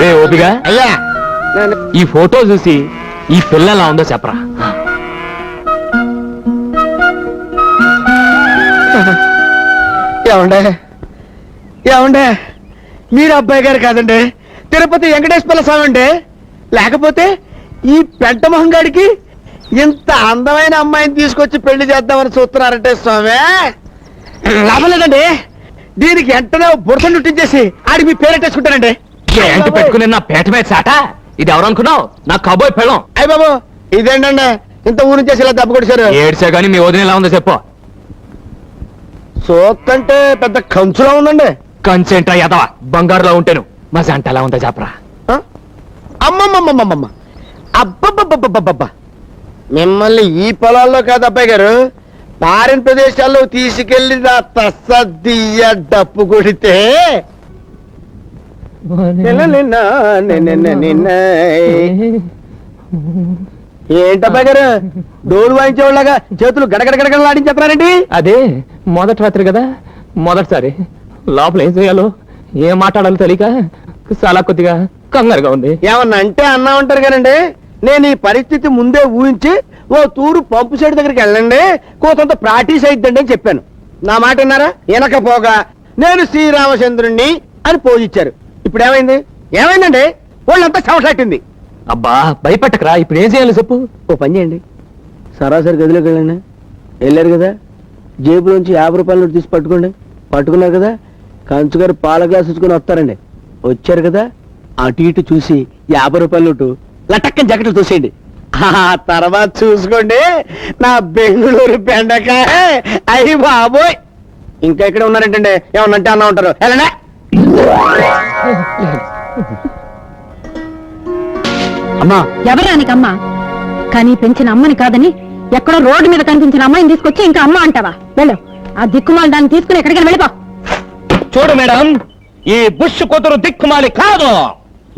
రే ఓపిగా అయ్యా ఈ ఫోటో చూసి ఈ పిల్ల ఎలా ఉందో చెప్పరా. ఏమండే ఏమండే మీరు అబ్బాయి గారు కాదండి, తిరుపతి వెంకటేశ్వర స్వామి అండి. లేకపోతే ఈ పెంట మొహం గాడికి ఇంత అందమైన అమ్మాయిని తీసుకొచ్చి పెళ్లి చేద్దామని చూస్తున్నారంటే స్వామి లాభం లేదండి. దీనికి వెంటనే బుడసలు చుట్టించేసి ఆడి మీ పేరెట్టేసుకుంటానండి. ఏంటి పెట్టుకుని నా పేట మీద చాట? ఇది ఎవరు అనుకున్నావు? నా కబోయ్ పెళ్ళం. అయ్య బాబు ఇదేంటండి ఇంత ఊరి నుంచి ఇలా దెబ్బ కొడిచారు? ఏడ్చా గానీ మీ వదిన ఎలా ఉందో చెప్పు. సోకంటే పెద్ద కంచులా ఉందండి. కంచెంట్రా ఎదవా, బంగారులో ఉంటాను. మా జంట ఎలా ఉందో చెప్పరా. అమ్మమ్మమ్మమ్మమ్మ అబ్బబ్బబ్బబ్బబ్బబ్బ మిమ్మల్ని ఈ పొలాల్లో కాదు అబ్బాయి గారు, ఫారిన్ ప్రదేశాల్లో తీసుకెళ్లి నా తస్సదియ్య డప్పు కొడితే ఏంటబ్బాయి గారు డోలు వాయించేవాళ్ళగా చేతులు గడగడగడగడలాడించేస్తున్నారండి? అదే మొదటి రాత్రి కదా, మొదటిసారి లోపల ఏం చేయాలో ఏం మాట్లాడాలో తెలియక చాలా కొద్దిగా కంగారుగా ఉంది. ఏమన్నా అంటే అన్నా ఉంటారు కానండి. నేను ఈ పరిస్థితి ముందే ఊహించి ఓ తూరు పంపు సైడ్ దగ్గరికి వెళ్ళండి, కోసంత ప్రాక్టీస్ అయిద్దండి అని చెప్పాను. నా మాట విన్నారా? వెనకపోగా నేను శ్రీరామచంద్రుణ్ణి అని పోజిచ్చారు. ఇప్పుడు ఏమైందండి? వాళ్ళంతా చెమటాటింది. అబ్బా భయపెట్టకరా, ఇప్పుడు ఏం చేయాలో చెప్పు. ఓ పని చేయండి, సరాసరి గదిలోకి వెళ్ళండి. వెళ్ళారు కదా, జేబులోంచి 50 రూపాయల నోటు తీసి పట్టుకోండి. పట్టుకున్నారు కదా, కంచుగారు పాల గ్లాస్ ఇచ్చుకొని వస్తారండి. వచ్చారు కదా, అటు ఇటు చూసి 50 రూపాయల నోటు లటక్కని జాకెట్లు చూసేయండి. ఆ తర్వాత చూసుకోండి నా బెంగళూరు బెండకాయ. అయ్యి బాబోయ్, ఇంకా ఇక్కడ ఉన్నారంటండి. ఏమన్నంటే అన్నా ఉంటారు. వెళ్ళండి. అమ్మా ఎవరానికమ్మా? కానీ పెంచిన అమ్మని కాదని ఎక్కడో రోడ్డు మీద కనిపించిన అమ్మాయిని తీసుకొచ్చి ఇంకా అమ్మ అంటావా? వెళ్ళు, ఆ దిక్కుమాలి దాన్ని తీసుకుని ఎక్కడికైనా వెళ్ళిపో. చూడు మేడం, ఈ బుష్ కూతురు దిక్కుమాలి కాదు.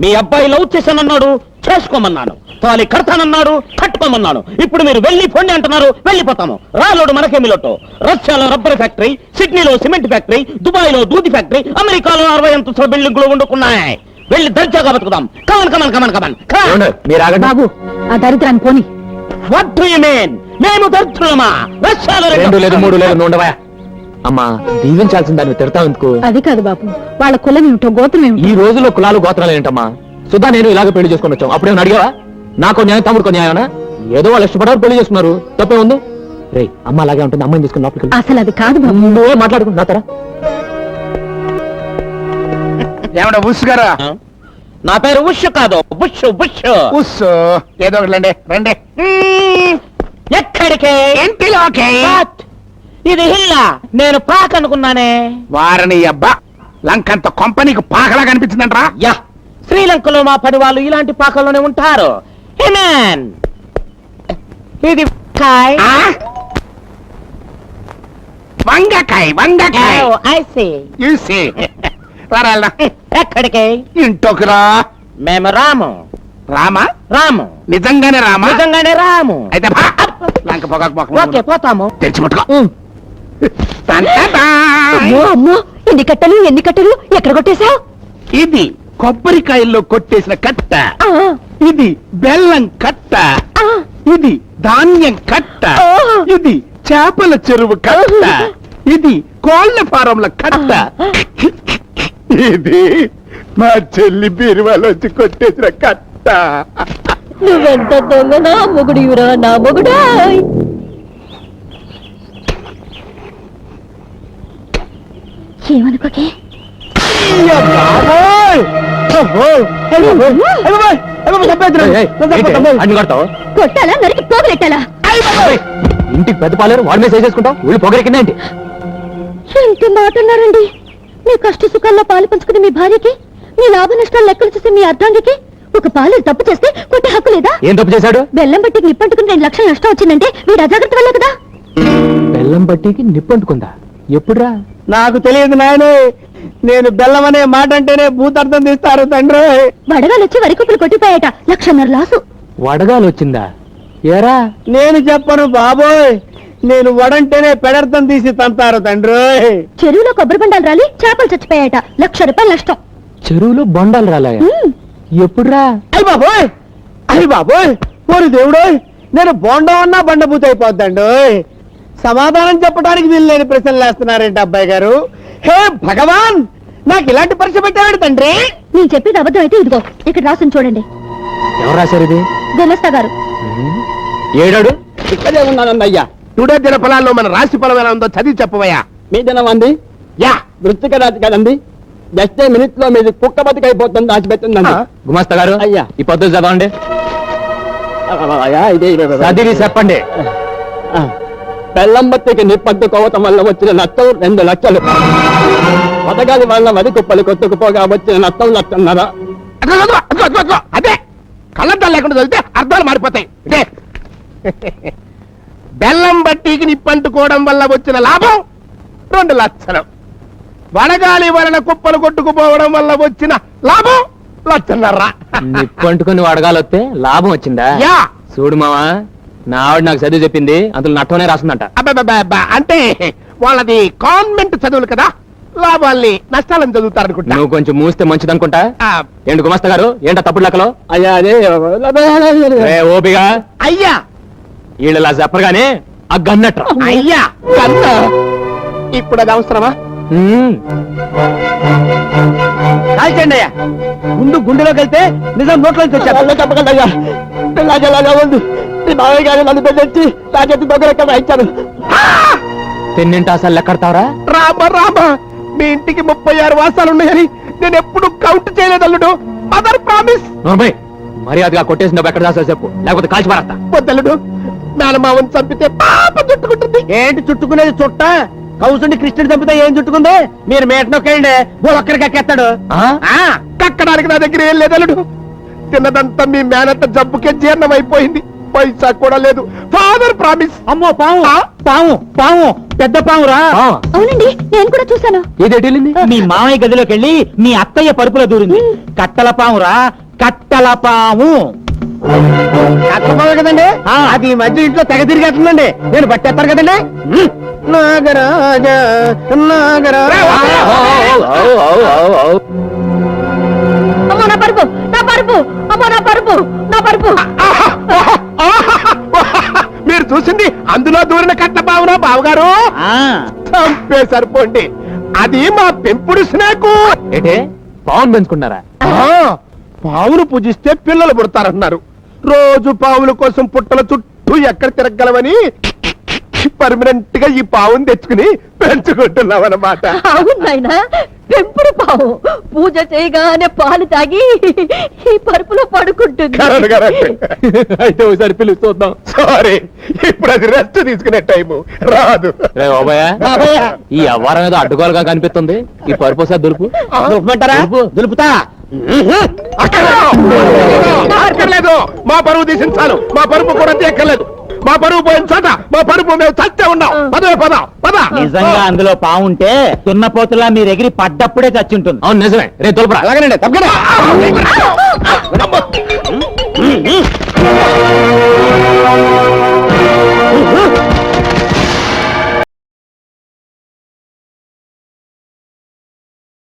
మీ అబ్బాయి లవ్ చేశానన్నాడు, చేసుకోమన్నాను. తాళి కడతానన్నాడు, కట్టుకోమన్నాను. ఇప్పుడు మీరు వెళ్ళి పొండి అంటున్నారు, వెళ్ళిపోతాము. రాలోడు మనకేమి లోటు. రష్యాలో రబ్బర్ ఫ్యాక్టరీ, సిడ్నీలో సిమెంట్ ఫ్యాక్టరీ, దుబాయ్ లో దూది ఫ్యాక్టరీ, అమెరికాలో 60 అంతస్తుల బిల్డింగ్లు వండుకున్నాయి. వెళ్ళి దర్జాగా బతుకుదాం. Come on come on come on come on. మీరు ఆగండి బాబు, ఆ దరిద్రాన్ని పోని. What do you mean? మేము దరిద్రులమా? రష్యాలో 2 లేదు 3 లేదు నుండవా. అమ్మా దీవించాల్సిన దాన్ని తిడతావు ఎందుకు? అది కాదు బాబు, వాళ్ళ కులం ఏమిటో గోత్రం ఏమిటో. ఈ రోజుల్లో కులాలు గోత్రాలు ఏంటమ్మా? సుధా నేను ఇలాగ పెళ్లి చేసుకుని వచ్చాం. అప్పుడేమన్నా అడిగావా? నాకు న్యాయం, తమ్ముడుకో న్యాయమనా? ఏదో వాళ్ళు ఇష్టపడారు పెళ్లి చేసుకున్నారు, తప్పే ఉంది. రే అమ్మ అలాగే ఉంటుంది, అమ్మాయిని తీసుకుని లోపలికి. అసలు అది కాదు బాబు. నువ్వే మాట్లాడుకుంటున్నా తరా. ఏమన్నా బుష్ గారా? నా పేరు ఉష్ కాదు, బుష్ బుష్. బుష్ ఏదో ఒకటి రండి. ఎక్కడికే? ఇంటిలోకి. What? ఇది హిల్లా, నేను పాక్ అనుకున్నానే. వారని అబ్బా, లంకంత కొంపనీకి పాకలా కనిపించిందంట్రా. యా, శ్రీలంకలో మా పని వాళ్ళు ఇలాంటి పాకల్లోనే ఉంటారు. హిమాన్, ఇది కాయ్. వంగకాయ వంగకాయ. Oh, I see. చూసి ఎక్కడికి? ఇంట్లోకి రా. మేము రాము. రామా? రాము. నిజంగానే రామా? నిజంగానే రాము. అయితే భా. లంక పొగకు ఓకే, పోతాము. తెచ్చి పట్టుకో. అమ్మో అమ్మో, ఎన్ని కట్టలు ఎక్కడ కొట్టేశావు? ఇది కొబ్బరికాయల్లో కొట్టేసిన కట్ట, ఇది బెల్లం కట్ట, ఇది ధాన్యం కట్ట, ఇది చేపల చెరువు కట్ట, ఇది కోళ్ల ఫారంల కట్ట, ఇది మా చెల్లి బీరువాలోంచి కొట్టేసిన కట్ట. నువ్వెంత దొంగ నా మొగుడివిరా, నా మొగుడా. ఏమనుకోకే. కొట్టాలా, నరికి పోగలెట్టాలా? ఇంటికి పెద్ద పాలేరు వాడి మీద చేసుకుంటాం, వీళ్ళు పొగరికిందా ఏంటి? ఎంత మాటన్నారండి. మీ కష్ట సుఖాల్లో పాలు పంచుకుని మీ భార్యకి, మీ లాభ నష్టాలు లెక్కలు చూసి మీ అర్ధాంగికి ఒక పాలు తప్పు చేస్తే కొట్టే హక్కు లేదా? ఏం తప్పు చేశాడు? బెల్లం బట్టికి నిప్పంటుకుని 2 లక్షలు నష్టం వచ్చిందంటే వీడు అజాగ్రత్త వల్లే కదా. బెల్లం బట్టికి నిప్పంటుకుందా? ఎప్పుడురా? నాకు తెలియదు నాయనే. నేను బెల్లం అనే మాట అంటేనే భూతార్థం తీస్తారు తండ్రి. వడగాలు వచ్చి వరి కుప్పలు కొట్టిపోయాట, 1.5 లక్షల లాసు. వడగాలు వచ్చిందా? ఏరా నేను చెప్పను బాబోయ్, నేను వడంటేనే పెడర్థం తీసి తంతారు తండ్రి. చెరువులో కొబ్బరి బండాలు రాలి చేపలు చచ్చిపోయాట, 1 లక్ష రూపాయలు నష్టం. చెరువులో బొండాలు రాలాయా ఎప్పుడురా? అయ్యి బాబోయ్ ఓరి దేవుడోయ్, నేను బోండం అన్నా బండబూత అయిపోద్దండి. సమాధానం చెప్పడానికి వీలు లేని ప్రశ్నలు వేస్తున్నారేంటి అబ్బాయి గారు? హే భగవాన్, నాకు ఇలాంటి పరీక్ష పెట్టాడు తండ్రి. నేను చెప్పేది అబద్ధం అయితే ఇదిగో ఇక్కడ రాసుని చూడండి. ఎవరు రాశారు ఇది? గుమస్తా గారు. ఏడాడు? ఇక్కడే ఉన్నానండి అయ్యా. టుడే దిన ఫలాల్లో మన రాశి ఫలం ఎలా ఉందో చదివి చెప్పవయ్యా. మీ దినం అంది యా వృత్తిక రాజు కదండి. జస్ట్ మినిట్ లో మీది కుక్క బతికైపోతుంది దాచిపెట్టిందండి. గుమాస్తా గారు అయ్యా. ఈ పద్ధతి చదవండి. అయ్యా ఇదే చదివి చెప్పండి. బెల్లం బత్తికి నిప్పట్టుకోవటం వల్ల వచ్చిన నష్టం 2 లక్షలు. పథకాల వల్ల వరి కుప్పలు కొట్టుకుపోగా వచ్చిన నష్టం 1,500,000. అదే కళ్ళద్దాలు లేకుండా చదివితే అర్థాలు మారిపోతాయి. ఇదే బెల్లం బట్టీకి నిప్పంటుకోవడం వల్ల వచ్చిన లాభం 2 లక్షలు. వడగాలి వలన కుప్పలు కొట్టుకుపోవడం వల్ల వచ్చిన లాభం 1,50,000. నిప్పంటుకుని వడగాలొస్తే లాభం వచ్చిందా? యా చూడు మావా, నా ఆవిడ నాకు చదివి చెప్పింది, అందులో నట్టనే రాస్తుందంట. అబ్బబ్బబ్బబ్బా, అంటే వాళ్ళది కాన్వెంట్ చదువులు కదా, లాభాల్ని నష్టాలను చదువుతారనుకుంటా. నువ్వు కొంచెం మూస్తే మంచిదనుకుంటా. ఆ, ఏంటి గుమస్తా గారు, ఏంటా తప్పుడు లెక్కలో? అయ్యా అదే ఓపిగా అయ్యా వీళ్ళలా చెప్పరుగానే ఆ గన్నట్రా. అయ్యా కన్న ఇప్పుడు అది అవసరమా? కాల్చండి అయ్యా, ముందు గుండెలోకి వెళ్తే నిజం నోట్లోంచి వచ్చారు. చెప్పకండి అయ్యా. నాకెలాగా ఉంది, మీ మావయ్య గారు నన్ను పెట్టి నా చేతి దగ్గర రాయించాను. తిన్నింటి అసలు లెక్కడతావరా? రామ రామ, మీ ఇంటికి 36 వాసాలు ఉన్నాయని నేను ఎప్పుడు కౌంట్ చేయలేదు అల్లుడు. Mother promise. నోర్మై, మర్యాదగా కొట్టేసి నువ్వు ఎక్కడ రాసావు చెప్పు, లేకపోతే కాల్చి పారేస్తా. వద్దల్లుడు, మేనమావని చంపితే పాప చుట్టుకుంటుంది. ఏంటి చుట్టుకునేది? చుట్ట కౌసుని కృష్ణుడు చంపితే ఏం చుట్టుకుంది? మీరు మేట నొక్కేయండి, ఒక్కరికి ఎక్కేస్తాడు. కక్కడానికి నా దగ్గర ఏం లేదల్లుడు. తిన్నదంతా మీ మేనత్త జబ్బుకే జీర్ణం అయిపోయింది, పైసా కూడా లేదు. Father promise. అమ్మో పాము, పాము పాము, పెద్ద పామురా. అవునండి, నేను కూడా చూశాను. ఏదేటెళ్ళింది? మీ మామయ్య గదిలోకి వెళ్ళి మీ అత్తయ్య పరుపులో దూరింది. కట్టల పామురా, కట్టల పాము. కట్టపోదు కదండి, అది ఈ మధ్య ఇంట్లో తెగ తిరిగేస్తుందండి. నేను పట్టేస్తారు కదండి. నాగరాజ నాగరాజ. అమ్మో నా పరుపు, నా పరుపు, అమ్మో నా పరుపు, నా పరుపు. మీరు చూసింది అందులో దూరిన కట్ట బావునా బావగారు? చంపే సరిపోండి, అది మా పెంపుడు స్నేకు. ఏంటే పవన్ పెంచుకున్నారా? పావును పూజిస్తే పిల్లలు పుడతారన్నారు. రోజు పావుల కోసం పుట్టల చుట్టూ ఎక్కడ తిరగలవని పర్మనెంట్ గా ఈ పావును తెచ్చుకుని పెంచుకుంటున్నాం అన్నమాట. అవును నాయనా, పెంపుడు పావు పూజ చేయగానే పాలు తాగి ఈ పరుపులో పడుకుంటుంది. అయితే ఒకసారి పిలుస్తూ చూద్దాం. సారీ, ఇప్పుడు అది రెస్ట్ తీసుకునే టైము రాదు. రే ఓబయ్య, ఈ అవ్వారం ఏదో అడ్డుకోలుగా కనిపిస్తుంది. ఈ పరుపు ఒకసారి దులుపు. దులుపుమంటారా? దులుపు. దులుపుతా. అక్కర్లేదు, మా పరువు తీసించాలు. మా పరుపు కూడా ఎక్కర్లేదు. మా పరువు పోయిన చోట మా పరుపు మేము చచ్చే ఉన్నాం. పదవే పద పద. నిజంగా అందులో పాము ఉంటే దున్నపోతులా మీరు ఎగిరి పడ్డప్పుడే చచ్చుంటుంది. అవును నిజమే. రే దులుపురా. అలాగేనండి, తప్పకుండా.